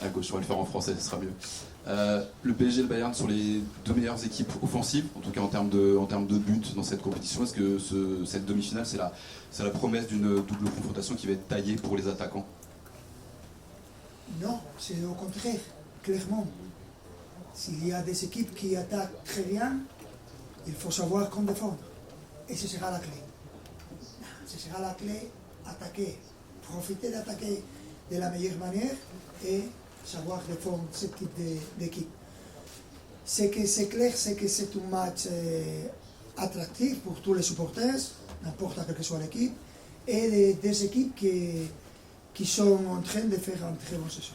À gauche, on va le faire en français, ce sera mieux. Le PSG et le Bayern sont les deux meilleures équipes offensives, en tout cas en termes de buts dans cette compétition. Est-ce que cette demi-finale, c'est la promesse d'une double confrontation qui va être taillée pour les attaquants? Non, c'est au contraire, clairement. S'il y a des équipes qui attaquent très bien, il faut savoir comment défendre. Et ce sera la clé. Ce sera la clé, attaquer, profiter d'attaquer de la meilleure manière et savoir défendre ce type d'équipe. Ce que c'est clair, c'est que c'est un match attractif pour tous les supporters, n'importe quelle que soit l'équipe, et des équipes qui sont en train de faire une très bonne saison.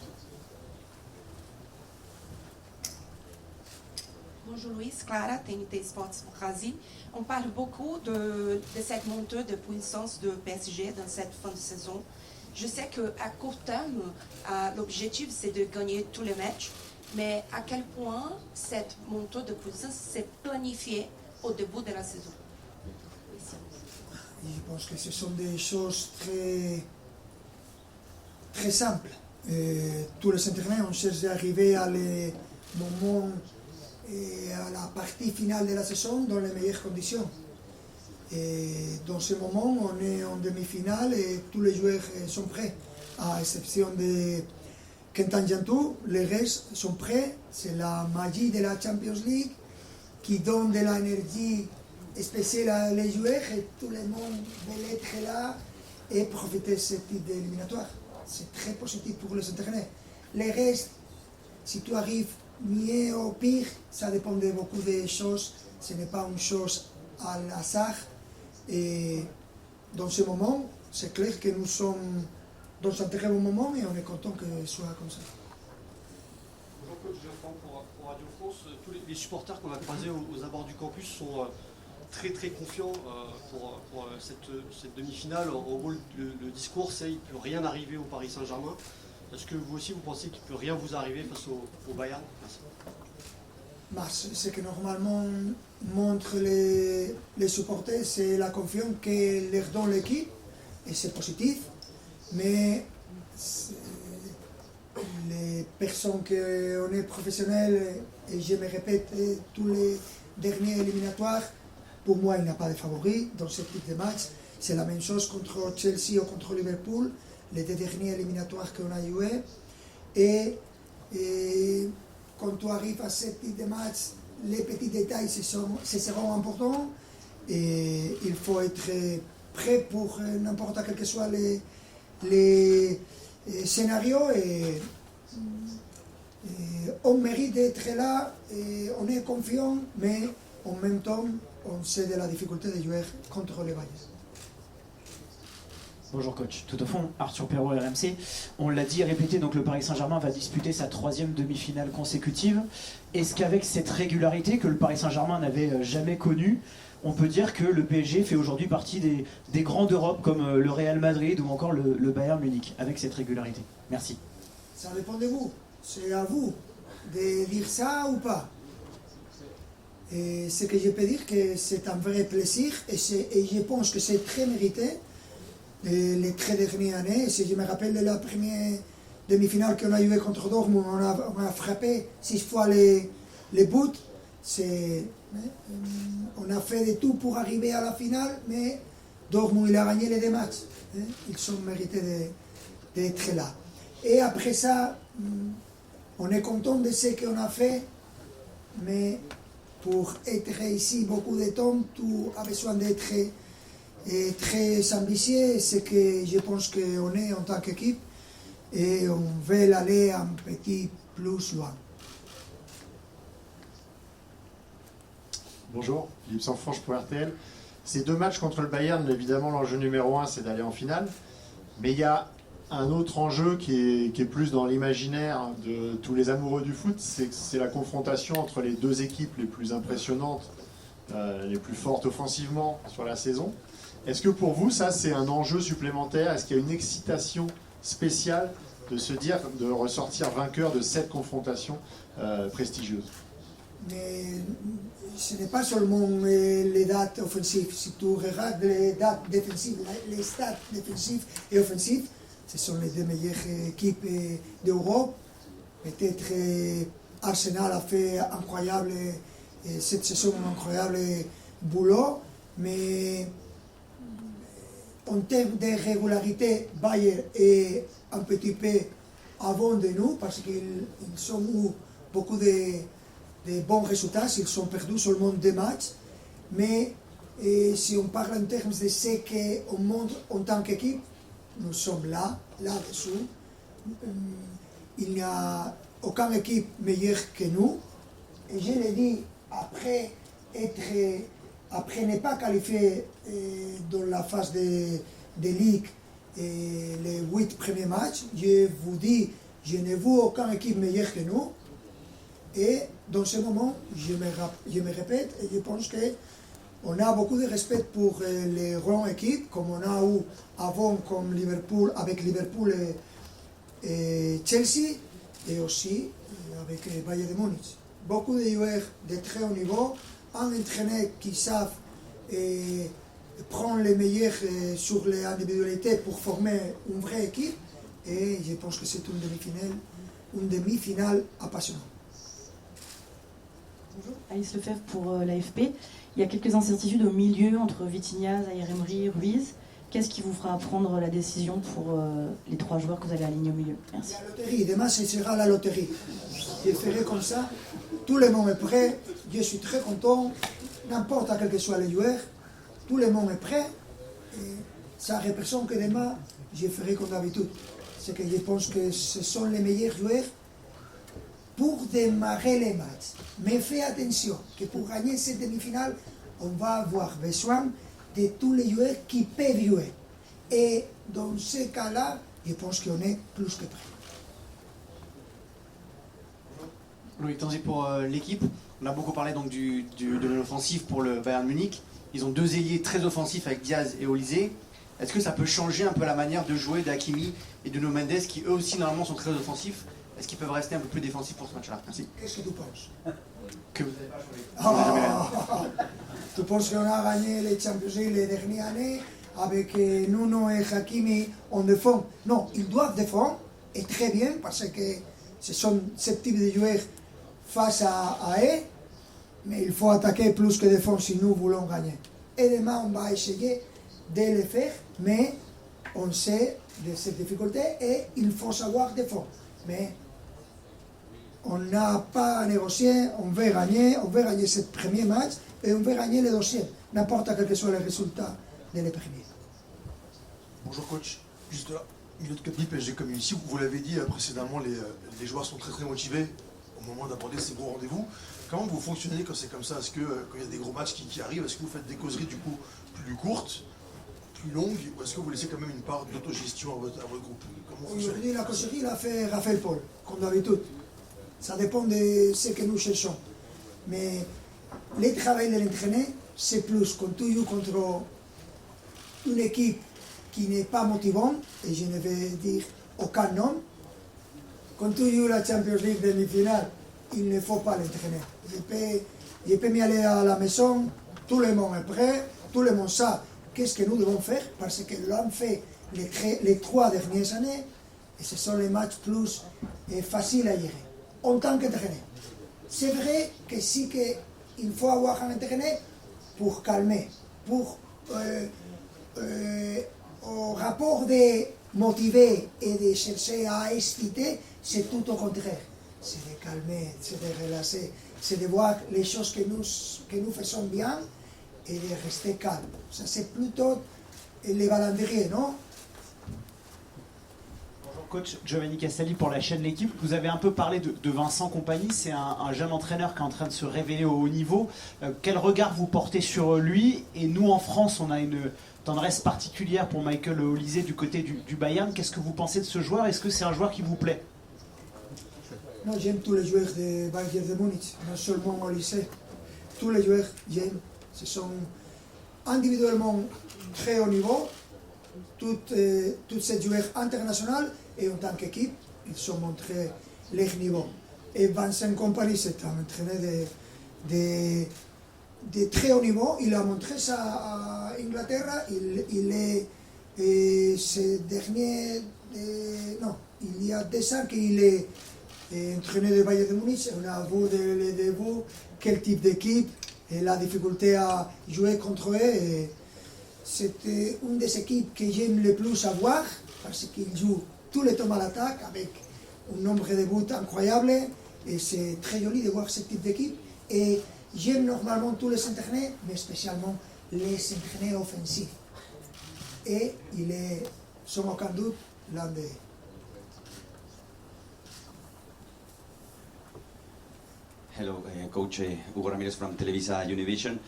Bonjour Louis, Clara, TNT Sports Brasil. On parle beaucoup de cette montée de puissance de PSG dans cette fin de saison. Je sais qu'à court terme, l'objectif c'est de gagner tous les matchs, mais à quel point cette montée de puissance s'est planifiée au début de la saison? Je pense que ce sont des choses très simples. Tous les entraîneurs, on cherche d'arriver à les moments et à la partie finale de la saison dans les meilleures conditions. Et dans ce moment, on est en demi-finale et tous les joueurs sont prêts, à exception de Kentan Jantou, les restes sont prêts. C'est la magie de la Champions League qui donne de l'énergie spéciale à les joueurs et tout le monde veut être là et profiter de ce type d'éliminatoire. C'est très positif pour les entraîneurs. Les restes, si tu arrives mieux ou pire, ça dépend de beaucoup de choses. Ce n'est pas une chose à l'hasard. Et dans ce moment, c'est clair que nous sommes dans un très bon moment et on est content que ce soit comme ça. Bonjour coach Geoffroy pour Radio France. Tous les supporters qu'on a croisés aux abords du campus sont très confiants pour cette demi-finale. En gros, le discours c'est qu'il ne peut rien arriver au Paris Saint-Germain. Est-ce que vous aussi vous pensez qu'il ne peut rien vous arriver face au Bayern? Merci. C'est que normalement montre les supporters, c'est la confiance que leur donne l'équipe et c'est positif. Mais les personnes qui on est professionnels, et je me répète, tous les derniers éliminatoires, pour moi il n'y a pas de favori dans ce type de match. C'est la même chose contre Chelsea ou contre Liverpool, les deux derniers éliminatoires qu'on a joués. Et quand tu arrives à ce type de match, les petits détails seront importants et il faut être prêt pour n'importe quel que soit les scénarios et on mérite d'être là et on est confiant, mais en même temps on sait de la difficulté de jouer contre les Bayern. Bonjour coach, tout au fond, Arthur Perrault, RMC. On l'a dit et répété, donc le Paris Saint-Germain va disputer sa 3e demi-finale consécutive. Est-ce qu'avec cette régularité que le Paris Saint-Germain n'avait jamais connue, on peut dire que le PSG fait aujourd'hui partie des grands d'Europe comme le Real Madrid ou encore le Bayern Munich, avec cette régularité? Merci. Ça dépend de vous, c'est à vous de dire ça ou pas. Et ce que je peux dire, que c'est un vrai plaisir et je pense que c'est très mérité. Les 3 dernières années, si je me rappelle de la première demi-finale qu'on a joué contre Dortmund, on a frappé 6 fois les buts. On a fait de tout pour arriver à la finale, mais Dortmund il a gagné les 2 matchs. Ils ont mérité d'être là. Et après ça, on est content de ce qu'on a fait, mais pour être ici beaucoup de temps, tu as besoin d'être très ambitieux, c'est que je pense qu'on est en tant qu'équipe et on veut aller un petit plus loin. Bonjour, Philippe Sanfranche pour RTL. Ces 2 matchs contre le Bayern, évidemment l'enjeu numéro 1 c'est d'aller en finale, mais il y a un autre enjeu qui est plus dans l'imaginaire de tous les amoureux du foot, c'est la confrontation entre les 2 équipes les plus impressionnantes, les plus fortes offensivement sur la saison. Est-ce que pour vous, ça, c'est un enjeu supplémentaire? Est-ce qu'il y a une excitation spéciale de se dire, de ressortir vainqueur de cette confrontation prestigieuse? Mais ce n'est pas seulement les dates offensives. Si tu regardes les dates défensives, les stats défensifs et offensifs, ce sont les 2 meilleures équipes d'Europe Peut-être Arsenal a fait incroyable cette saison, un incroyable boulot, mais en termes de régularité, Bayern est un petit peu avant de nous parce qu'ils ont eu beaucoup de bons résultats, ils ont perdu seulement 2 matchs, mais si on parle en termes de ce qu'on montre en tant qu'équipe, nous sommes là-dessous. Il n'y a aucune équipe meilleure que nous. Et je l'ai dit, après ne pas qualifier dans la phase de Ligue les 8 premiers matchs, je vous dis, je ne vois aucune équipe meilleure que nous. Et dans ce moment, je me répète, et je pense qu'on a beaucoup de respect pour les grandes équipes, comme on a eu avant comme Liverpool, avec Liverpool et Chelsea, et aussi avec Bayern de Munich. Beaucoup de joueurs de très haut niveau, un entraîneur qui savent prendre les meilleurs sur les individualités pour former une vraie équipe, et je pense que c'est une demi-finale apassionnante. Bonjour, Alice Lefebvre pour l'AFP. Il y a quelques incertitudes au milieu entre Vitinha, Zaïre Emery, Ruiz. Qu'est-ce qui vous fera prendre la décision pour les 3 joueurs que vous allez aligner au milieu? Merci. La loterie, demain ce sera la loterie. Je ferai comme ça, tout le monde est prêt, je suis très content, n'importe quel que soit le joueur, tout le monde est prêt, et ça représente que demain je ferai comme d'habitude. C'est que je pense que ce sont les meilleurs joueurs pour démarrer les matchs. Mais faites attention que pour gagner cette demi-finale, on va avoir besoin de tous les joueurs qui peuvent jouer. Et dans ce cas-là, je pense qu'on est plus que prêt. Loïc Tanzi pour l'équipe. On a beaucoup parlé donc de l'offensive pour le Bayern Munich. Ils ont 2 ailiers très offensifs avec Diaz et Olise. Est-ce que ça peut changer un peu la manière de jouer d'Hakimi et de Nuno Mendes qui eux aussi normalement sont très offensifs? Est-ce qu'ils peuvent rester un peu plus défensifs pour ce match-là? Merci. Qu'est-ce que tu penses? Que vous n'avez pas choisi. Tu penses qu'on a gagné les Champions League les dernières années avec Nuno et Hakimi en défense? Non, ils doivent défendre, et très bien, parce que ce sont ce type de joueurs face à eux, mais il faut attaquer plus que défendre si nous voulons gagner. Et demain, on va essayer de le faire, mais on sait de ces difficultés et il faut savoir défendre. Mais on n'a pas à négocier, on veut gagner ce premier match et on veut gagner le deuxième, n'importe quel que soit le résultat de les premiers. Bonjour coach, juste là, milieu de Capi, PSG comme ici, vous l'avez dit précédemment, les joueurs sont très motivés au moment d'aborder ces gros rendez-vous. Comment vous fonctionnez quand c'est comme ça? Est-ce que quand il y a des gros matchs qui arrivent, est-ce que vous faites des causeries du coup plus courtes, plus longues, ou est-ce que vous laissez quand même une part d'autogestion à votre groupe? Aujourd'hui, la causerie l'a fait Raphaël Paul, comme d'habitude. Ça dépend de ce que nous cherchons. Mais le travail de l'entraîneur, c'est plus quand tu joues contre une équipe qui n'est pas motivante, et je ne vais dire aucun nom. Quand tu joues la Champions League demi-finale, il ne faut pas l'entraîner. Je peux m'y aller à la maison, tout le monde est prêt, tout le monde sait qu'est-ce que nous devons faire, parce que l'on fait les 3 dernières années, et ce sont les matchs plus faciles à gérer, en tant qu'entraîneur. C'est vrai que si il faut avoir un entraîneur pour calmer, pour au rapport de motiver et de chercher à exciter, c'est tout au contraire. C'est de calmer, c'est de relaxer, c'est de voir les choses que nous faisons bien et de rester calme. Ça, c'est plutôt les calendriers, non? Bonjour coach, Giovanni Castelli pour la chaîne L'équipe. Vous avez un peu parlé de Vincent Kompany, c'est un jeune entraîneur qui est en train de se révéler au haut niveau. Quel regard vous portez sur lui? Et nous en France, on a une tendresse particulière pour Michael Olise du côté du Bayern. Qu'est-ce que vous pensez de ce joueur? Est-ce que c'est un joueur qui vous plaît? Non, j'aime tous les joueurs de Bayern de Munich, non seulement Olise. Tous les joueurs, j'aime. Ce sont individuellement très haut niveau. Toutes ces joueurs internationaux et en tant qu'équipe, ils ont montré leur niveau. Et Vincent Kompany, c'est un entraîneur de très haut niveau. Il a montré ça à Inglaterre. Il est ces derniers... non, il y a 2 ans qu'il est entraîneur de Bayern de Munich, on a vu de vous quel type d'équipe et la difficulté à jouer contre eux. Et c'était une des équipes que j'aime le plus à voir parce qu'ils jouent tout le temps à l'attaque avec un nombre de buts incroyable et c'est très joli de voir ce type d'équipe. Et j'aime normalement tous les entraîneurs, mais spécialement les entraîneurs offensifs. Et il est, sans aucun doute, l'un des... Hello, Coach Hugo Ramirez from Televisa Univision.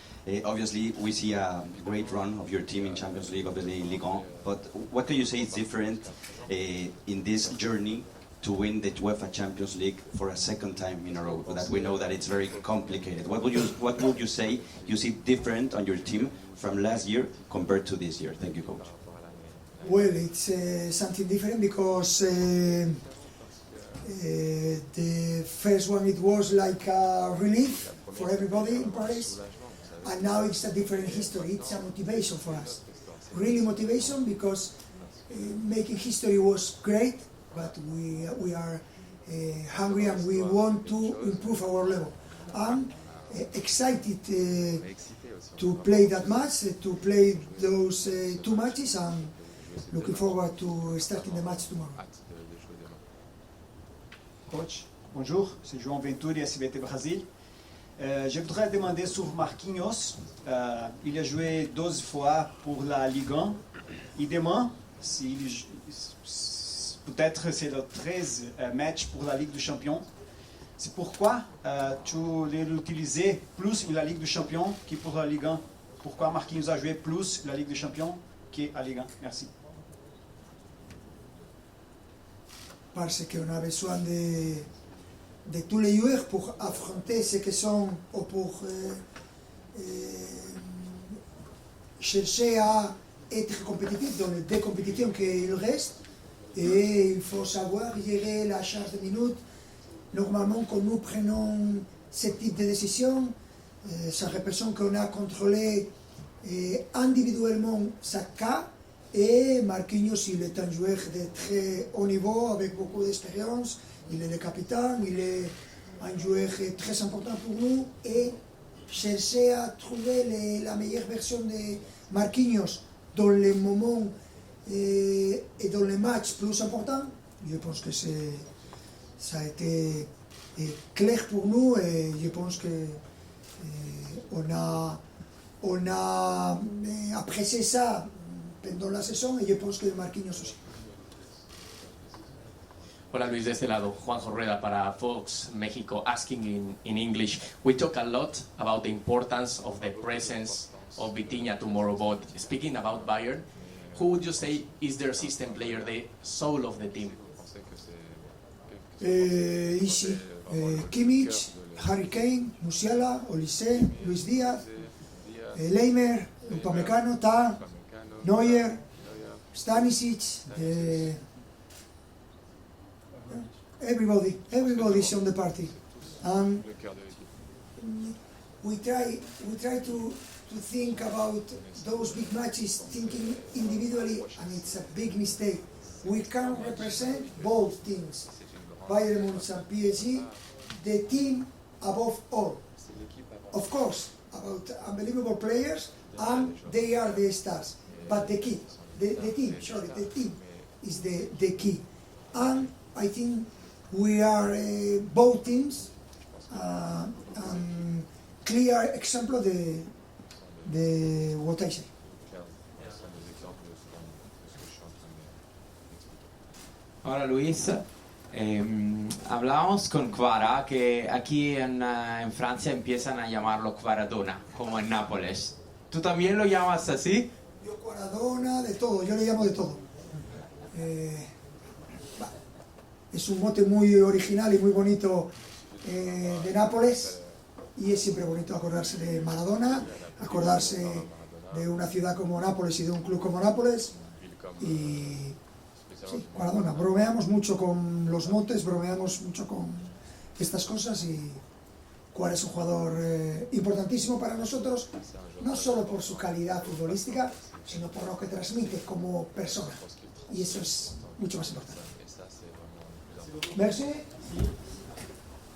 Obviously, we see a great run of your team in Champions League, obviously Ligue 1. But what can you say is different in this journey to win the UEFA Champions League for a second time in a row? That we know that it's very complicated. What would you say you see different on your team from last year compared to this year? Thank you, Coach. Well, it's something different because the first one it was like a relief for everybody in Paris, and now it's a different history. It's a motivation for us, really motivation, because making history was great, but we are hungry and we want to improve our level. I'm excited to play that match, to play those 2 matches, and looking forward to starting the match tomorrow. Coach, bonjour, c'est João Venturi, SBT Brasil. Je voudrais demander sur Marquinhos. Il a joué 12 fois pour la Ligue 1. Et demain, peut-être c'est le 13 match pour la Ligue des Champions. C'est pourquoi tu l'utilisais plus la Ligue des Champions que pour la Ligue 1. Pourquoi Marquinhos a joué plus la Ligue des Champions que la Ligue 1? Merci. Parce qu'on a besoin de tous les joueurs pour affronter ce que sont, ou pour chercher à être compétitif dans les 2 compétitions qu'il reste. Et il faut savoir gérer la charge de minutes. Normalement, quand nous prenons ce type de décision, ça représente qu'on a contrôlé individuellement chaque cas. Et Marquinhos, il est un joueur de très haut niveau, avec beaucoup d'expérience. Il est le capitaine, il est un joueur très important pour nous. Et chercher à trouver la meilleure version de Marquinhos dans les moments et dans les matchs plus importants, je pense que ça a été clair pour nous. Et je pense qu'on a apprécié ça pendant la saison, et je pense que Marquinhos aussi. Hola Luis, de este lado, Juanjo Rueda para Fox México, asking in English. We talk a lot about the importance of the presence of Vitinha tomorrow, but speaking about Bayern, who would you say is their system player, the soul of the team? Ici, Kimmich, Harry Kane, Musiala, Olise, Luis Díaz, Leimer, Upamecano, Tah, Neuer, Stanisic, everybody's on the party. We try to think about those big matches thinking individually, and it's a big mistake. We can represent both teams, Bayern Munich and PSG, the team above all. Of course, about unbelievable players, and they are the stars. But the team is the key. And I think we are both teams clear example de what I say. Hola Luis, hablábamos con Kvara, que aquí en Francia empiezan a llamarlo Kvaradona, como en Nápoles. ¿Tú también lo llamas así? Yo Kvaradona, de todo, yo le llamo de todo. Es un mote muy original y muy bonito de Nápoles, y es siempre bonito acordarse de Maradona, acordarse de una ciudad como Nápoles y de un club como Nápoles. Y sí, Kvaradona, bromeamos mucho con los motes, bromeamos mucho con estas cosas, y Kvara es un jugador importantísimo para nosotros, no solo por su calidad futbolística, sino por lo que transmite como persona, y eso es mucho más importante. Merci.